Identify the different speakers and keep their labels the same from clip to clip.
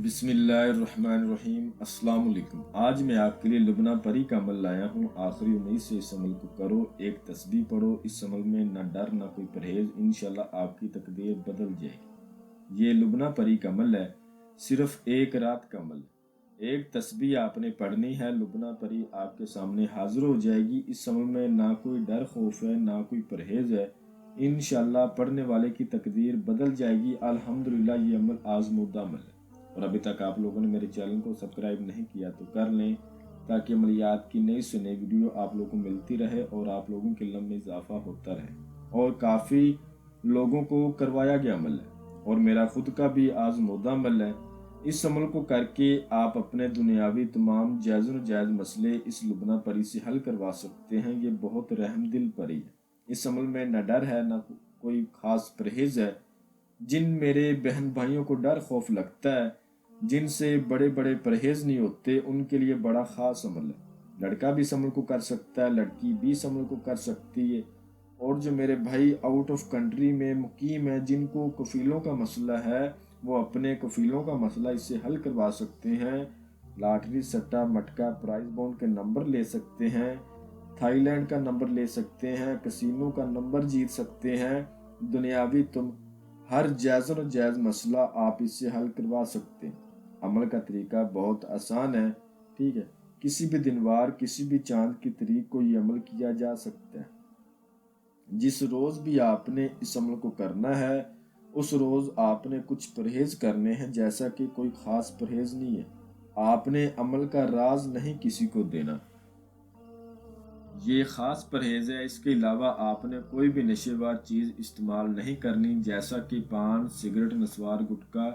Speaker 1: بسم اللہ الرحمن الرحیم۔ السلام علیکم۔ آج میں آپ کے لیے لبنہ پری کا عمل لایا ہوں۔ آخری امید سے اس عمل کو کرو، ایک تسبیح پڑھو۔ اس عمل میں نہ ڈر نہ کوئی پرہیز، انشاءاللہ آپ کی تقدیر بدل جائے گی۔ یہ لبنہ پری کا عمل ہے، صرف ایک رات کا عمل ہے۔ ایک تسبیح آپ نے پڑھنی ہے، لبنہ پری آپ کے سامنے حاضر ہو جائے گی۔ اس عمل میں نہ کوئی ڈر خوف ہے نہ کوئی پرہیز ہے، انشاءاللہ پڑھنے والے کی تقدیر بدل جائے گی۔ الحمدللہ یہ عمل آزمودہ عمل ہے، اور ابھی تک آپ لوگوں نے میرے چینل کو سبسکرائب نہیں کیا تو کر لیں، تاکہ عملیات کی نئی سے نئی ویڈیو آپ لوگوں کو ملتی رہے اور آپ لوگوں کے علم میں اضافہ ہوتا رہے۔ اور کافی لوگوں کو کروایا گیا عمل ہے، اور میرا خود کا بھی آزمودہ عمل ہے۔ اس عمل کو کر کے آپ اپنے دنیاوی تمام جائز و ناجائز مسئلے اس لبنہ پری سے حل کروا سکتے ہیں۔ یہ بہت رحم دل پری ہے۔ اس عمل میں نہ ڈر ہے نہ کوئی خاص پرہیز ہے۔ جن میرے بہن بھائیوں کو ڈر خوف لگتا ہے، جن سے بڑے بڑے پرہیز نہیں ہوتے، ان کے لیے بڑا خاص عمل ہے۔ لڑکا بھی اس عمل کو کر سکتا ہے، لڑکی بھی اس عمل کو کر سکتی ہے۔ اور جو میرے بھائی آؤٹ آف کنٹری میں مقیم ہیں، جن کو کفیلوں کا مسئلہ ہے، وہ اپنے کفیلوں کا مسئلہ اس سے حل کروا سکتے ہیں۔ لاٹری سٹا مٹکا پرائز بونڈ کے نمبر لے سکتے ہیں، تھائی لینڈ کا نمبر لے سکتے ہیں، کسینو کا نمبر جیت سکتے ہیں۔ دنیاوی ہر جائز و ناجائز مسئلہ آپ اس سے حل کروا سکتے ہیں۔ عمل کا طریقہ بہت آسان ہے، ٹھیک ہے۔ کسی بھی دن وار کسی بھی چاند کی تاریخ کو یہ عمل کیا جا سکتا ہے۔ جس روز بھی آپ نے اس عمل کو کرنا ہے، اس روز آپ نے کچھ پرہیز کرنے ہیں، جیسا کہ کوئی خاص پرہیز نہیں ہے۔ آپ نے عمل کا راز نہیں کسی کو دینا، یہ خاص پرہیز ہے۔ اس کے علاوہ آپ نے کوئی بھی نشے وار چیز استعمال نہیں کرنی، جیسا کہ پان، سگریٹ، نسوار، گٹکا،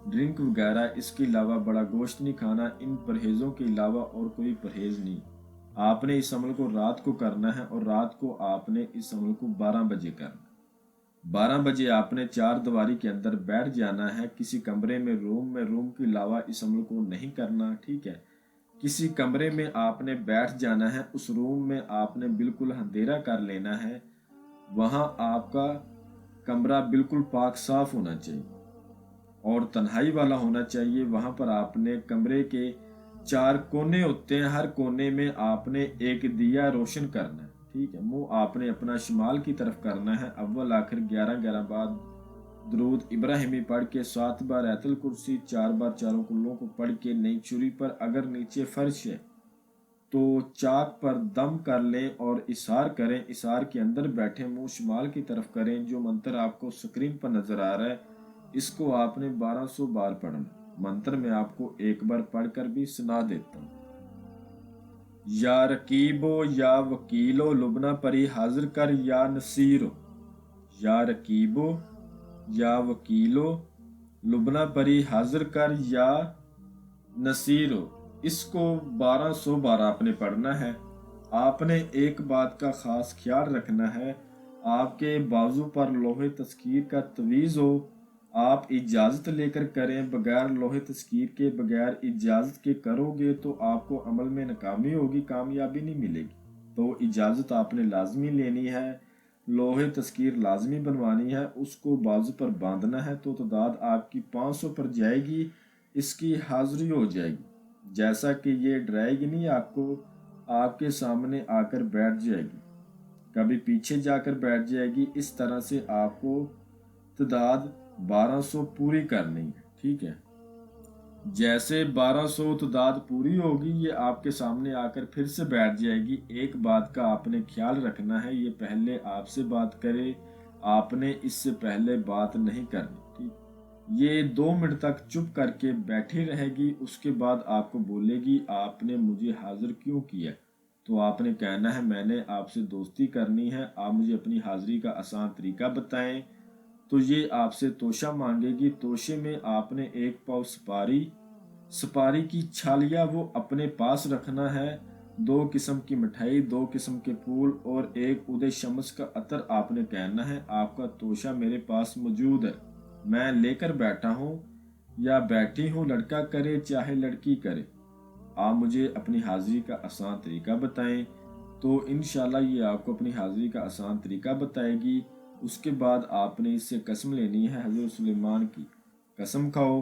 Speaker 1: ڈرنک وغیرہ۔ اس کے علاوہ بڑا گوشت نہیں کھانا۔ ان پرہیزوں کے علاوہ اور کوئی پرہیز نہیں۔ آپ نے اس عمل کو رات کو کرنا ہے، اور رات کو آپ نے اس عمل کو 12 بجے کرنا ہے۔ 12 بجے آپ نے چار دیواری کے اندر بیٹھ جانا ہے، کسی کمرے میں، روم کے علاوہ اس عمل کو نہیں کرنا، ٹھیک ہے۔ کسی کمرے میں آپ نے بیٹھ جانا ہے، اس روم میں آپ نے بالکل اندھیرا کر لینا ہے۔ وہاں آپ کا کمرہ بالکل پاک صاف ہونا چاہیے اور تنہائی والا ہونا چاہیے۔ وہاں پر آپ نے کمرے کے 4 کونے ہوتے ہیں، ہر کونے میں آپ نے ایک دیا روشن کرنا ہے، ٹھیک ہے۔ منہ آپ نے اپنا شمال کی طرف کرنا ہے۔ اول آخر 11 بار درود ابراہیمی پڑھ کے، 7 بار آیت الکرسی، 4 بار چاروں کلوں کو پڑھ کے، نئی چھری پر اگر نیچے فرش ہے تو چاک پر دم کر لیں اور اسار کریں۔ اسار کے اندر بیٹھیں، منہ شمال کی طرف کریں۔ جو منتر آپ کو سکرین پر نظر آ رہا ہے، اس کو آپ نے 1200 بار پڑھنا۔ منتر میں آپ کو ایک بار پڑھ کر بھی سنا دیتا ہوں۔ یا رقیبو یا وکیلو لبنہ پری حاضر کر یا نصیرو۔ یا رقیبو یا وکیلو لبنہ پری حاضر کر یا نصیرو۔ اس کو 1200 بار آپ نے پڑھنا ہے۔ آپ نے ایک بات کا خاص خیال رکھنا ہے، آپ کے بازو پر لوہے تذکیر کا تعویذ ہو، آپ اجازت لے کر کریں۔ بغیر لوہے تذکیر کے، بغیر اجازت کے کرو گے تو آپ کو عمل میں ناکامی ہوگی، کامیابی نہیں ملے گی۔ تو اجازت آپ نے لازمی لینی ہے، لوہے تذکیر لازمی بنوانی ہے، اس کو بازو پر باندھنا ہے۔ تو تعداد آپ کی 500 پر جائے گی، اس کی حاضری ہو جائے گی۔ جیسا کہ یہ ڈرائے گی نہیں آپ کو، آپ کے سامنے آ کر بیٹھ جائے گی، کبھی پیچھے جا کر بیٹھ جائے گی۔ اس طرح سے آپ کو تعداد 1200 پوری کرنی ہے، ٹھیک ہے۔ جیسے 1200 تعداد پوری ہوگی، یہ آپ کے سامنے آ کر پھر سے بیٹھ جائے گی۔ ایک بات کا آپ نے خیال رکھنا ہے، یہ پہلے آپ سے بات کرے، آپ نے اس سے پہلے بات نہیں کرنی، ٹھیک۔ یہ 2 منٹ تک چپ کر کے بیٹھی رہے گی، اس کے بعد آپ کو بولے گی آپ نے مجھے حاضر کیوں کیا؟ تو آپ نے کہنا ہے میں نے آپ سے دوستی کرنی ہے، آپ مجھے اپنی حاضری کا آسان طریقہ بتائیں۔ تو یہ آپ سے توشہ مانگے گی۔ توشے میں آپ نے 1 پاؤ سپاری کی چھالیاں وہ اپنے پاس رکھنا ہے، 2 قسم کی مٹھائی، 2 قسم کے پھول اور 1 عود شمس کا عطر۔ آپ نے کہنا ہے آپ کا توشہ میرے پاس موجود ہے، میں لے کر بیٹھا ہوں یا بیٹھی ہوں، لڑکا کرے چاہے لڑکی کرے، آپ مجھے اپنی حاضری کا آسان طریقہ بتائیں۔ تو انشاءاللہ یہ آپ کو اپنی حاضری کا آسان طریقہ بتائے گی۔ اس کے بعد آپ نے اس سے قسم لینی ہے، حضرت سلیمان کی قسم کھاؤ